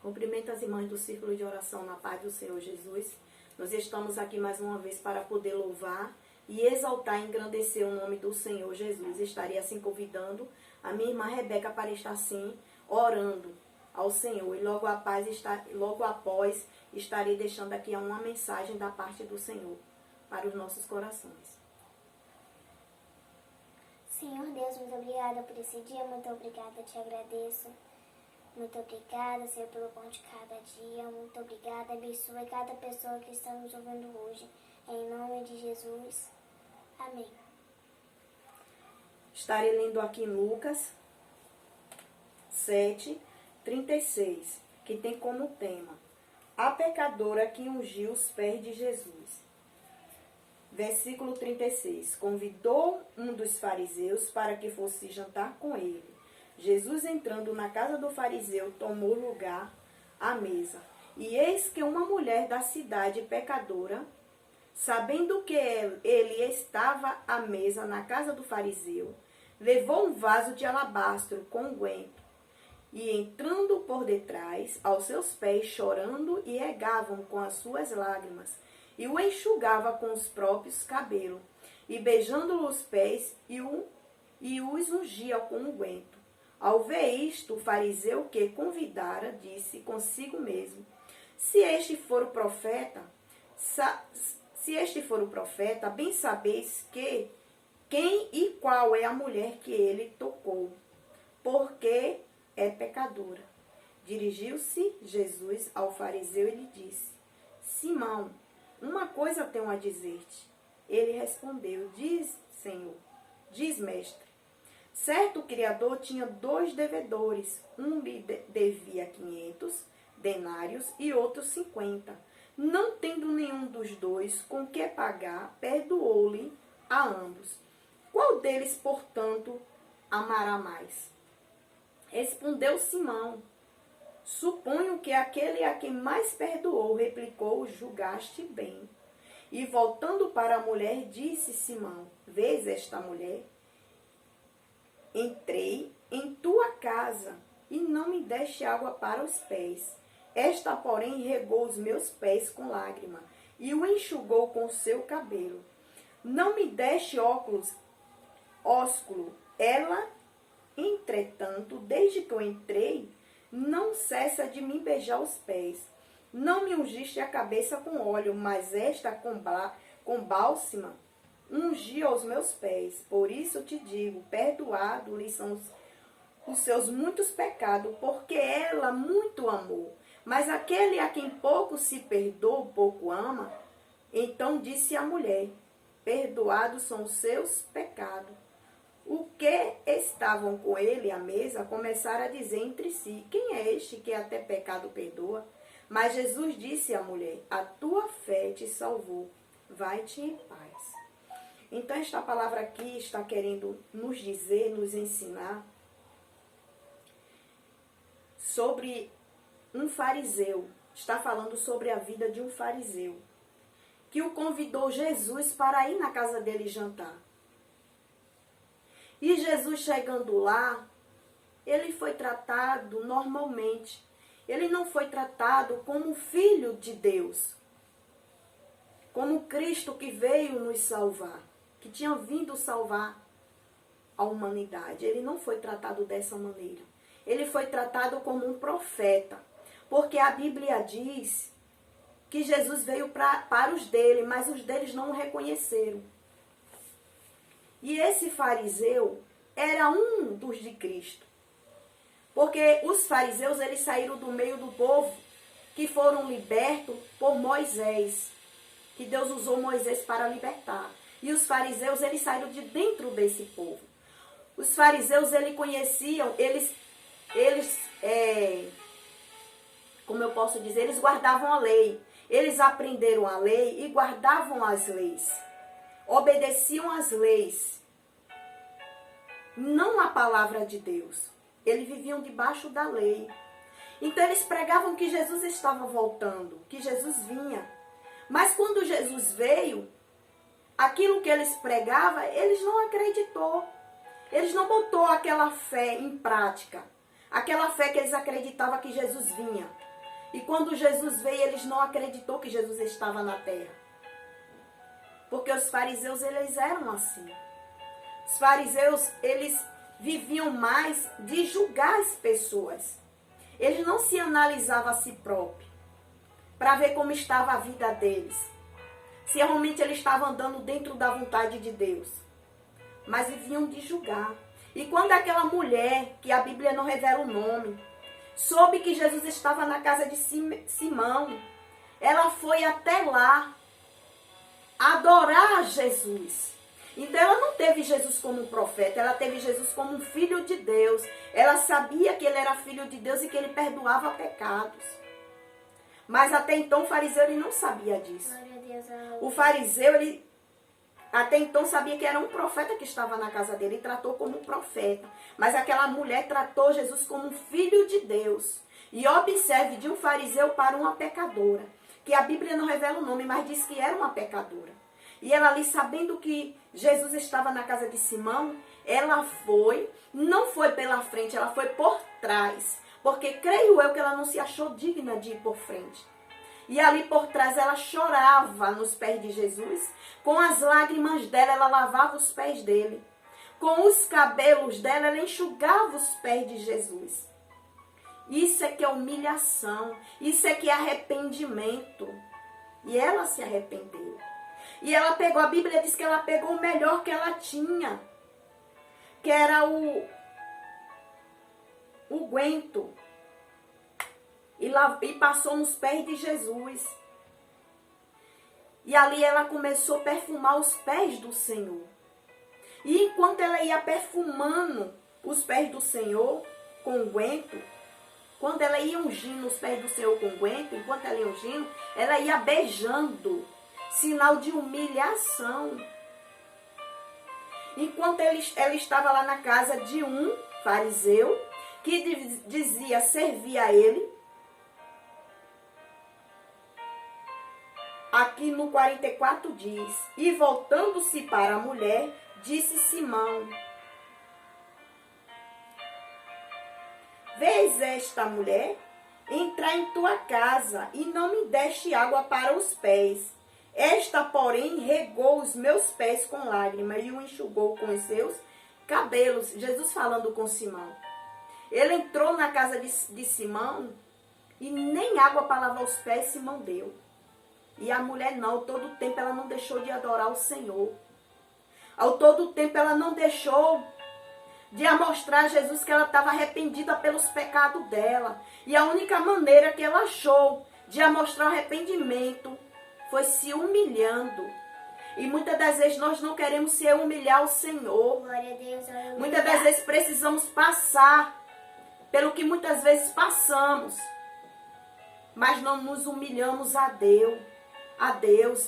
Cumprimento as irmãs do Círculo de Oração na paz do Senhor Jesus. Nós estamos aqui mais uma vez para poder louvar e exaltar e engrandecer o nome do Senhor Jesus. Estarei assim convidando a minha irmã Rebeca para estar assim orando ao Senhor. E logo após estarei deixando aqui uma mensagem da parte do Senhor para os nossos corações. Senhor Deus, muito obrigada por esse dia, muito obrigada, te agradeço. Muito obrigada, Senhor, pelo pão de cada dia. Muito obrigada, abençoe cada pessoa que está nos ouvindo hoje. Em nome de Jesus. Amém. Estarei lendo aqui em Lucas 7:36, que tem como tema a pecadora que ungiu os pés de Jesus. Versículo 36. Convidou um dos fariseus para que fosse jantar com ele. Jesus, entrando na casa do fariseu, tomou lugar à mesa. E eis que uma mulher da cidade pecadora, sabendo que ele estava à mesa na casa do fariseu, levou um vaso de alabastro com unguento, e entrando por detrás, aos seus pés, chorando, e regavam com as suas lágrimas, e o enxugava com os próprios cabelos, e beijando-lhe os pés, e os ungia com unguento. Ao ver isto, o fariseu que convidara disse consigo mesmo: se este for o profeta, bem sabeis que quem e qual é a mulher que ele tocou, porque é pecadora. Dirigiu-se Jesus ao fariseu e lhe disse: Simão, uma coisa tenho a dizer-te. Ele respondeu: diz, Senhor, diz, mestre. Certo criador tinha 2 devedores. Um lhe devia 500 denários e outro 50. Não tendo nenhum dos 2 com que pagar, perdoou-lhe a ambos. Qual deles, portanto, amará mais? Respondeu Simão: suponho que aquele a quem mais perdoou. Replicou: julgaste bem. E voltando para a mulher, disse Simão: vês esta mulher? Entrei em tua casa e não me deste água para os pés. Esta, porém, regou os meus pés com lágrima e o enxugou com o seu cabelo. Não me deste ósculo. Ela, entretanto, desde que eu entrei, não cessa de me beijar os pés. Não me ungiste a cabeça com óleo, mas esta com bálsamo ungia os meus pés. Por isso te digo, perdoado-lhe são os seus muitos pecados, porque ela muito amou. Mas aquele a quem pouco se perdoa, pouco ama. Então disse a mulher: perdoados são os seus pecados. O que estavam com ele à mesa começaram a dizer entre si: quem é este que até pecado perdoa? Mas Jesus disse à mulher: a tua fé te salvou, vai-te em paz. Então esta palavra aqui está querendo nos dizer, nos ensinar sobre um fariseu. Está falando sobre a vida de um fariseu que o convidou Jesus para ir na casa dele jantar. E Jesus, chegando lá, ele foi tratado normalmente. Ele não foi tratado como filho de Deus, como Cristo que veio nos salvar, que tinha vindo salvar a humanidade. Ele não foi tratado dessa maneira. Ele foi tratado como um profeta, porque a Bíblia diz que Jesus veio para os dele, mas os deles não o reconheceram. E esse fariseu era um dos de Cristo. Porque os fariseus, eles saíram do meio do povo que foram libertos por Moisés. Que Deus usou Moisés para libertar. E os fariseus, eles saíram de dentro desse povo. Os fariseus, eles conheciam, como eu posso dizer, eles guardavam a lei. Eles aprenderam a lei e guardavam as leis. Obedeciam às leis. Não a palavra de Deus. Eles viviam debaixo da lei. Então eles pregavam que Jesus estava voltando, que Jesus vinha. Mas quando Jesus veio, aquilo que eles pregavam, eles não acreditou. Eles não botou aquela fé em prática. Aquela fé que eles acreditavam que Jesus vinha. E quando Jesus veio, eles não acreditou que Jesus estava na terra. Porque os fariseus, eles eram assim. Os fariseus, eles viviam mais de julgar as pessoas. Eles não se analisavam a si próprios para ver como estava a vida deles. Se realmente eles estavam andando dentro da vontade de Deus. Mas viviam de julgar. E quando aquela mulher, que a Bíblia não revela o nome, soube que Jesus estava na casa de Simão, ela foi até lá adorar Jesus. Então ela não teve Jesus como um profeta, ela teve Jesus como um filho de Deus. Ela sabia que ele era filho de Deus e que ele perdoava pecados. Mas até então o fariseu ele não sabia disso. O fariseu, ele até então sabia que era um profeta que estava na casa dele e tratou como um profeta. Mas aquela mulher tratou Jesus como um filho de Deus. E observe, de um fariseu para uma pecadora, que a Bíblia não revela o nome, mas diz que era uma pecadora. E ela ali, sabendo que Jesus estava na casa de Simão, ela foi, não foi pela frente, ela foi por trás. Porque creio eu que ela não se achou digna de ir por frente. E ali por trás ela chorava nos pés de Jesus. Com as lágrimas dela, ela lavava os pés dele. Com os cabelos dela, ela enxugava os pés de Jesus. Isso é que é humilhação. Isso é que é arrependimento. E ela se arrependeu. E ela pegou, a Bíblia diz que ela pegou o melhor que ela tinha. Que era o guento. E passou nos pés de Jesus. E ali ela começou a perfumar os pés do Senhor. E enquanto ela ia perfumando os pés do Senhor com unguento, quando ela ia ungindo os pés do Senhor com unguento, enquanto ela ia ungindo, ela ia beijando, sinal de humilhação. Enquanto ela estava lá na casa de um fariseu, que dizia servir a ele, aqui no 44 diz, e voltando-se para a mulher, disse Simão, vês esta mulher? Entrar em tua casa e não me deste água para os pés. Esta, porém, regou os meus pés com lágrimas e o enxugou com os seus cabelos. Jesus falando com Simão. Ele entrou na casa de Simão e nem água para lavar os pés Simão deu. E a mulher não, todo o tempo ela não deixou de adorar o Senhor. Ao todo o tempo ela não deixou de mostrar a Jesus que ela estava arrependida pelos pecados dela. E a única maneira que ela achou de mostrar arrependimento foi se humilhando. E muitas das vezes nós não queremos se humilhar ao Senhor. Glória a Deus, aleluia. Muitas das vezes precisamos passar pelo que muitas vezes passamos. Mas não nos humilhamos a Deus.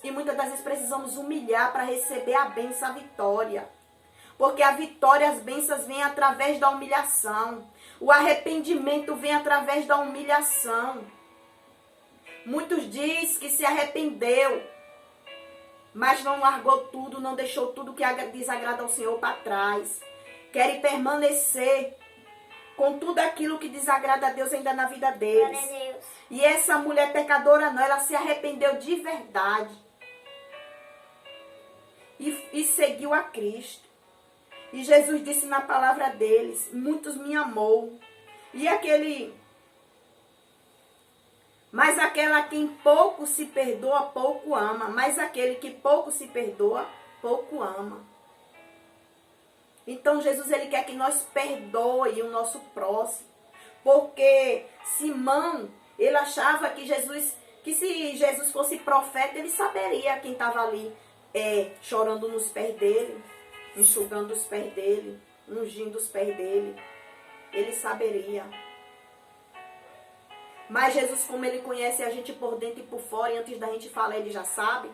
E muitas das vezes precisamos humilhar para receber a bênção, a vitória. Porque a vitória, as bênçãos vêm através da humilhação. O arrependimento vem através da humilhação. Muitos dizem que se arrependeu, mas não largou tudo, não deixou tudo que desagrada ao Senhor para trás. Querem permanecer com tudo aquilo que desagrada a Deus ainda na vida deles. Glória a Deus. E essa mulher pecadora não, ela se arrependeu de verdade. E seguiu a Cristo. E Jesus disse na palavra deles, muitos me amou. Mas aquela a quem pouco se perdoa, pouco ama. Mas aquele que pouco se perdoa, pouco ama. Então Jesus, ele quer que nós perdoe o nosso próximo. Porque Simão, ele achava que se Jesus fosse profeta, ele saberia quem estava ali chorando nos pés dele, enxugando os pés dele, ungindo os pés dele. Ele saberia. Mas Jesus, como ele conhece a gente por dentro e por fora, e antes da gente falar, ele já sabe.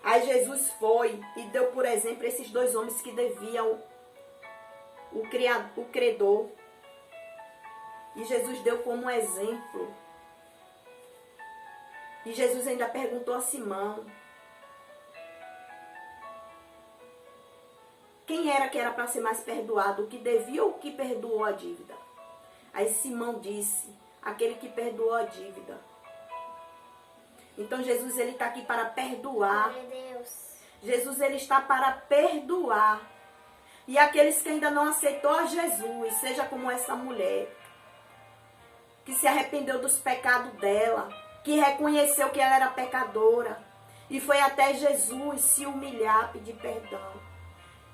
Aí Jesus foi e deu, por exemplo, esses dois homens que deviam o credor. E Jesus deu como exemplo. E Jesus ainda perguntou a Simão, quem era que era para ser mais perdoado, o que devia ou o que perdoou a dívida? Aí Simão disse, aquele que perdoou a dívida. Então Jesus, ele está aqui para perdoar. Glória a Deus. Jesus, ele está para perdoar. E aqueles que ainda não aceitou a Jesus, seja como essa mulher, que se arrependeu dos pecados dela, que reconheceu que ela era pecadora, e foi até Jesus se humilhar, pedir perdão.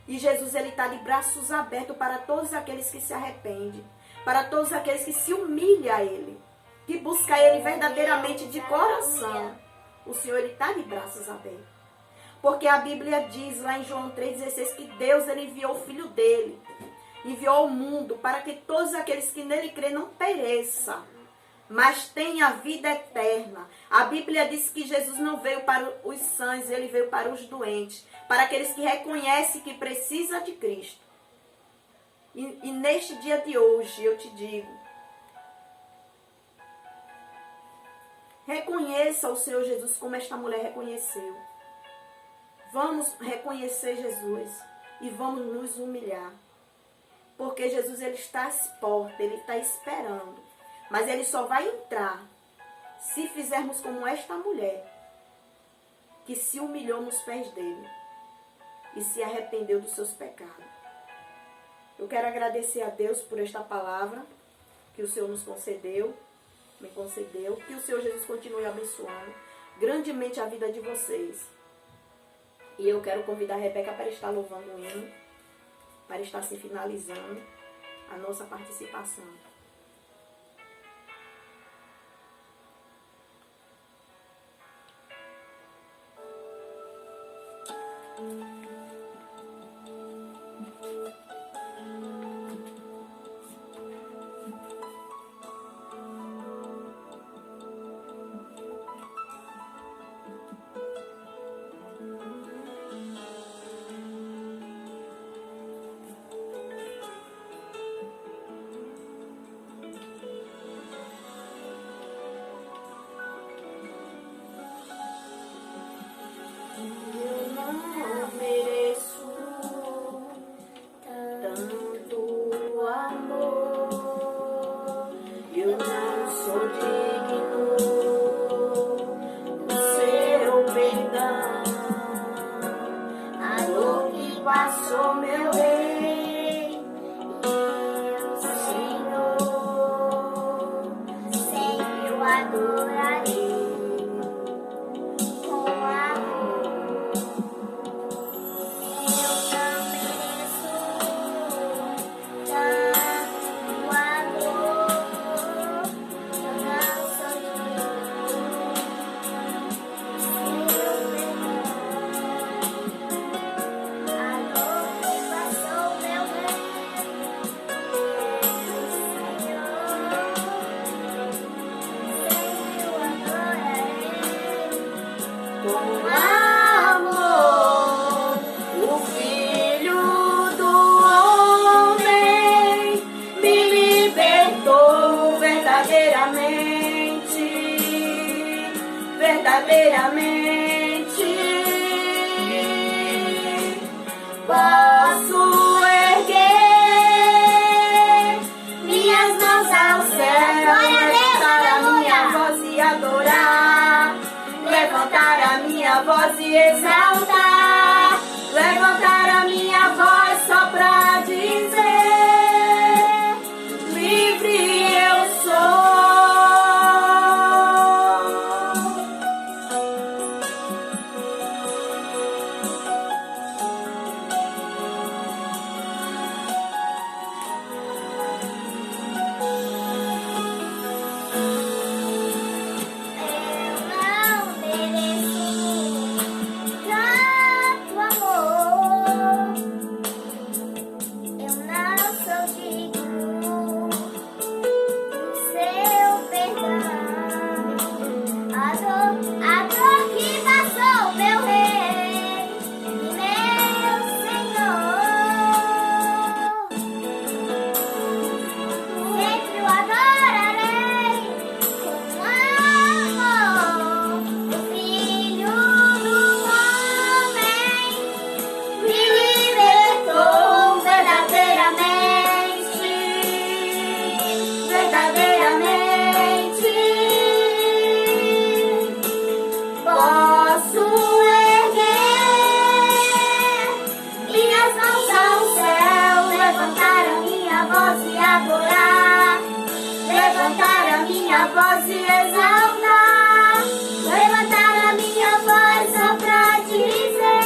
E Jesus, ele está de braços abertos para todos aqueles que se arrependem, para todos aqueles que se humilham a Ele, que buscam Ele verdadeiramente de coração. O Senhor, ele está de braços abertos. Porque a Bíblia diz lá em João 3,16 que Deus, ele enviou o Filho dele, enviou ao mundo para que todos aqueles que nele crêem não pereçam, mas tenham a vida eterna. A Bíblia diz que Jesus não veio para os sãos, ele veio para os doentes, para aqueles que reconhecem que precisa de Cristo. E neste dia de hoje eu te digo, reconheça o Senhor Jesus como esta mulher reconheceu. Vamos reconhecer Jesus e vamos nos humilhar. Porque Jesus, ele está às portas, ele está esperando. Mas ele só vai entrar se fizermos como esta mulher, que se humilhou nos pés dele e se arrependeu dos seus pecados. Eu quero agradecer a Deus por esta palavra que o Senhor nos concedeu, me concedeu. Que o Senhor Jesus continue abençoando grandemente a vida de vocês. E eu quero convidar a Rebeca para estar louvando o hino, para estar se finalizando a nossa participação. Passou meu rei, eu, Senhor, sempre o adorarei com amor. Eu não mereço tanto amor, eu não sou digno. Verdadeiramente posso erguer minhas mãos ao céu, levantar a minha voz e adorar, levantar a minha voz e exaltar, levantar a minha voz só pra dizer: livre eu sou. Não minha voz se exaltar, levantar a minha voz só pra dizer: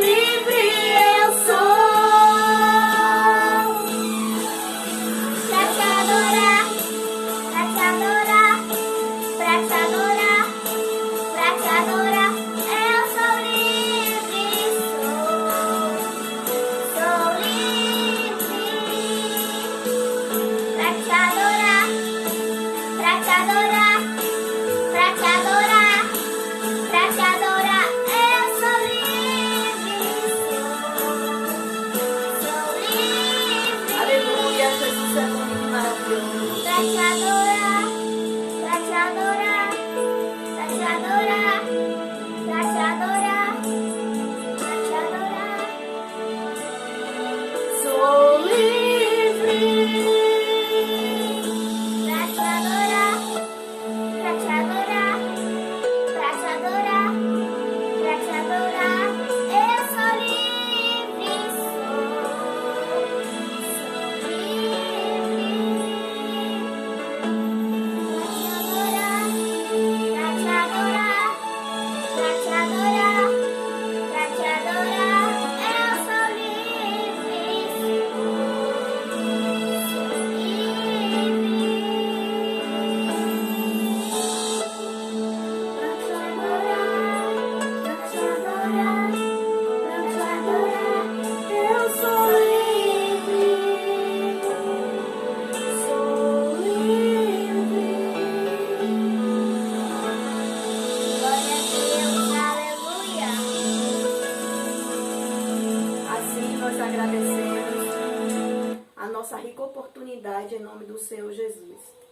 livre eu sou. Pra te adorar, pra te adorar, pra te adorar, pra te adorar, eu sou livre, sou livre. Pra te adorar, pra te adorar, pra te adorar, pra te adorar, eu sou livre, sou livre. Aleluia, Jesus é bom e maravilhoso. Pra te adorar, pra te adorar, pra te adorar, pra te adorar, pra te adorar. Sou livre. Pra te adorar, pra te adorar, pra te adorar, pra te adorar, eu sou livre, sou livre. Pra te adorar, pra te adorar, pra te adorar, eu sou livre, Assim nós agradecemos a nossa rica oportunidade em nome do Senhor Jesus.